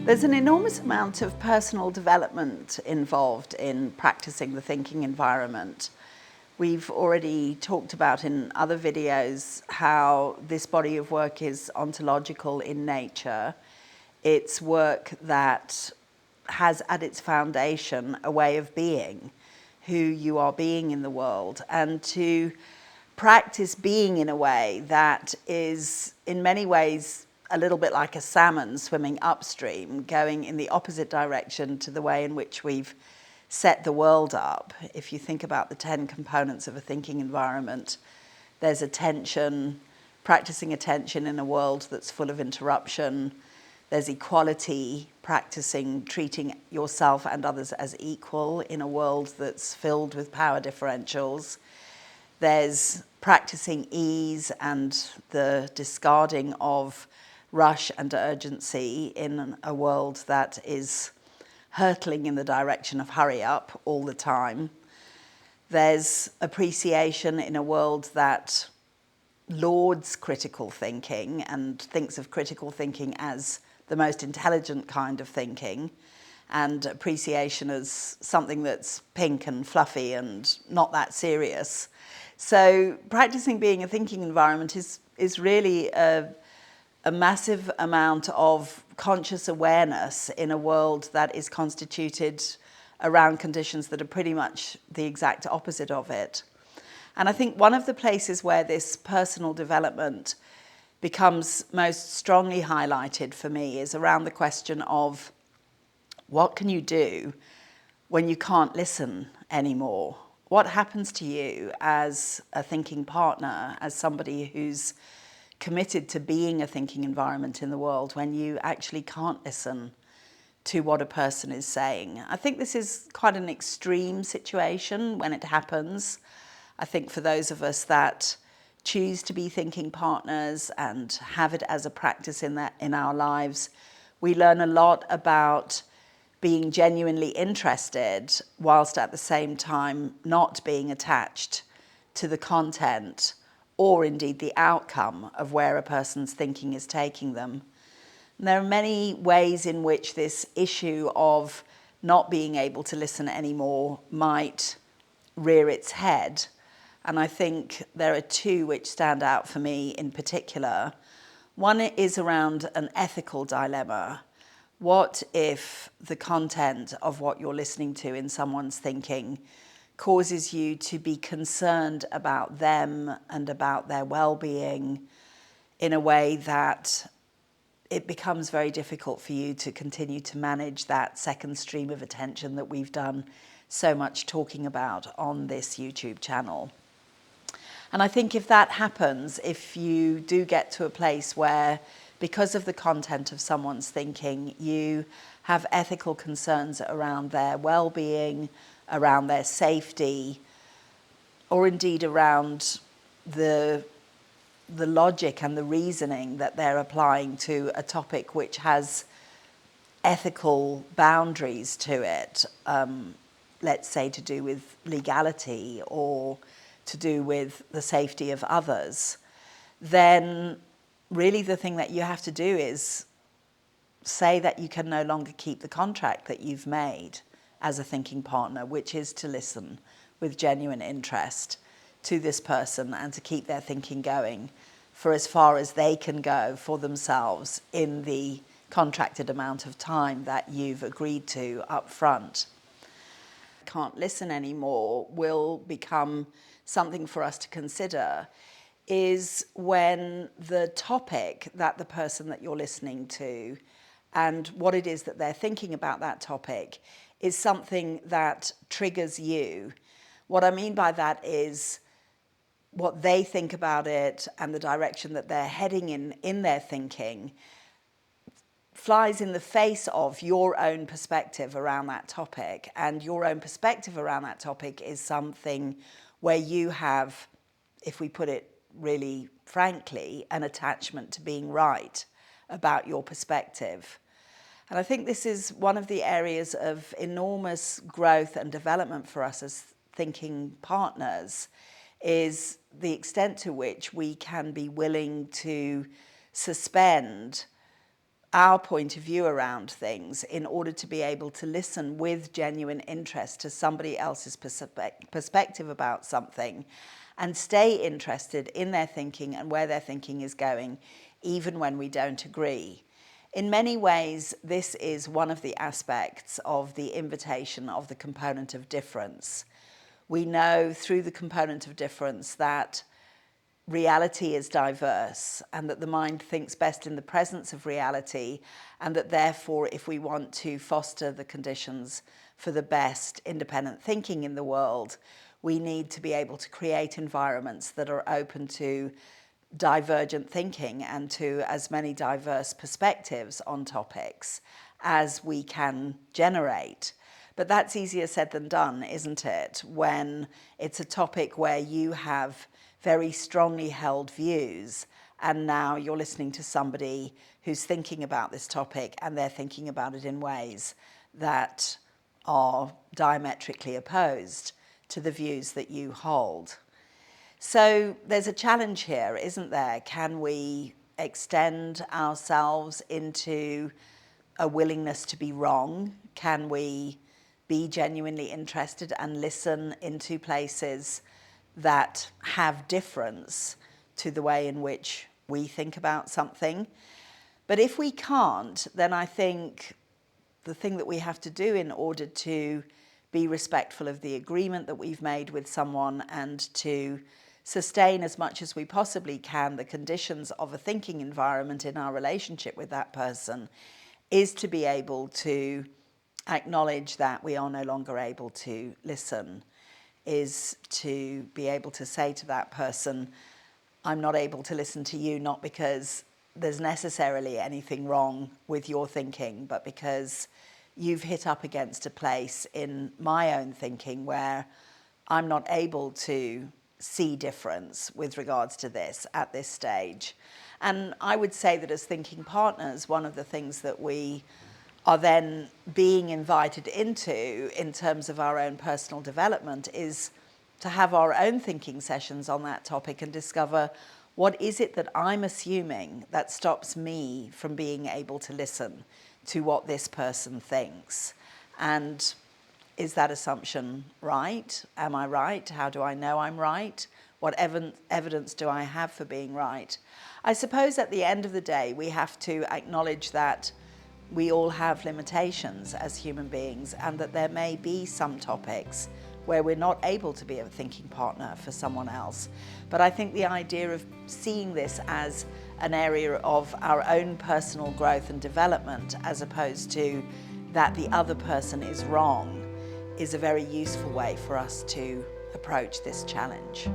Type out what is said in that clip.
There's an enormous amount of personal development involved in practicing the thinking environment. We've already talked about in other videos how this body of work is ontological in nature. It's work that has at its foundation a way of being, who you are being in the world, and to practice being in a way that is in many ways a little bit like a salmon swimming upstream, going in the opposite direction to the way in which we've set the world up. If you think about the 10 components of a thinking environment, there's attention, practicing attention in a world that's full of interruption. There's equality, practicing treating yourself and others as equal in a world that's filled with power differentials. There's practicing ease and the discarding of rush and urgency in a world that is hurtling in the direction of hurry up all the time. There's appreciation in a world that lauds critical thinking and thinks of critical thinking as the most intelligent kind of thinking, and appreciation as something that's pink and fluffy and not that serious. So practicing being a thinking environment is really a massive amount of conscious awareness in a world that is constituted around conditions that are pretty much the exact opposite of it. And I think one of the places where this personal development becomes most strongly highlighted for me is around the question of what can you do when you can't listen anymore? What happens to you as a thinking partner, as somebody who's committed to being a thinking environment in the world when you actually can't listen to what a person is saying? I think this is quite an extreme situation when it happens. I think for those of us that choose to be thinking partners and have it as a practice in our lives, we learn a lot about being genuinely interested whilst at the same time not being attached to the content or indeed the outcome of where a person's thinking is taking them. And there are many ways in which this issue of not being able to listen anymore might rear its head. And I think there are two which stand out for me in particular. One is around an ethical dilemma. What if the content of what you're listening to in someone's thinking causes you to be concerned about them and about their well-being in a way that it becomes very difficult for you to continue to manage that second stream of attention that we've done so much talking about on this YouTube channel? And I think if that happens, if you do get to a place where, because of the content of someone's thinking, you have ethical concerns around their well-being, around their safety, or indeed around the logic and the reasoning that they're applying to a topic which has ethical boundaries to it, let's say to do with legality or to do with the safety of others, then really the thing that you have to do is say that you can no longer keep the contract that you've made as a thinking partner, which is to listen with genuine interest to this person and to keep their thinking going for as far as they can go for themselves in the contracted amount of time that you've agreed to up front. Can't listen anymore will become something for us to consider is when the topic that the person that you're listening to and what it is that they're thinking about that topic is something that triggers you. What I mean by that is what they think about it and the direction that they're heading in their thinking flies in the face of your own perspective around that topic. And your own perspective around that topic is something where you have, if we put it really frankly, an attachment to being right about your perspective. And I think this is one of the areas of enormous growth and development for us as thinking partners, is the extent to which we can be willing to suspend our point of view around things in order to be able to listen with genuine interest to somebody else's perspective about something and stay interested in their thinking and where their thinking is going, even when we don't agree. In many ways, this is one of the aspects of the invitation of the component of difference. We know through the component of difference that reality is diverse and that the mind thinks best in the presence of reality, and that therefore if we want to foster the conditions for the best independent thinking in the world, we need to be able to create environments that are open to divergent thinking and to as many diverse perspectives on topics as we can generate. But that's easier said than done, isn't it? When it's a topic where you have very strongly held views and now you're listening to somebody who's thinking about this topic and they're thinking about it in ways that are diametrically opposed to the views that you hold. So there's a challenge here, isn't there? Can we extend ourselves into a willingness to be wrong? Can we be genuinely interested and listen into places that have difference to the way in which we think about something? But if we can't, then I think the thing that we have to do in order to be respectful of the agreement that we've made with someone and to sustain as much as we possibly can the conditions of a thinking environment in our relationship with that person is to be able to acknowledge that we are no longer able to listen, is to be able to say to that person, I'm not able to listen to you, not because there's necessarily anything wrong with your thinking, but because you've hit up against a place in my own thinking where I'm not able to see difference with regards to this at this stage. And I would say that as thinking partners, one of the things that we are then being invited into in terms of our own personal development is to have our own thinking sessions on that topic and discover what is it that I'm assuming that stops me from being able to listen to what this person thinks. And is that assumption right? Am I right? How do I know I'm right? What evidence do I have for being right? I suppose at the end of the day, we have to acknowledge that we all have limitations as human beings and that there may be some topics where we're not able to be a thinking partner for someone else. But I think the idea of seeing this as an area of our own personal growth and development as opposed to that the other person is wrong is a very useful way for us to approach this challenge.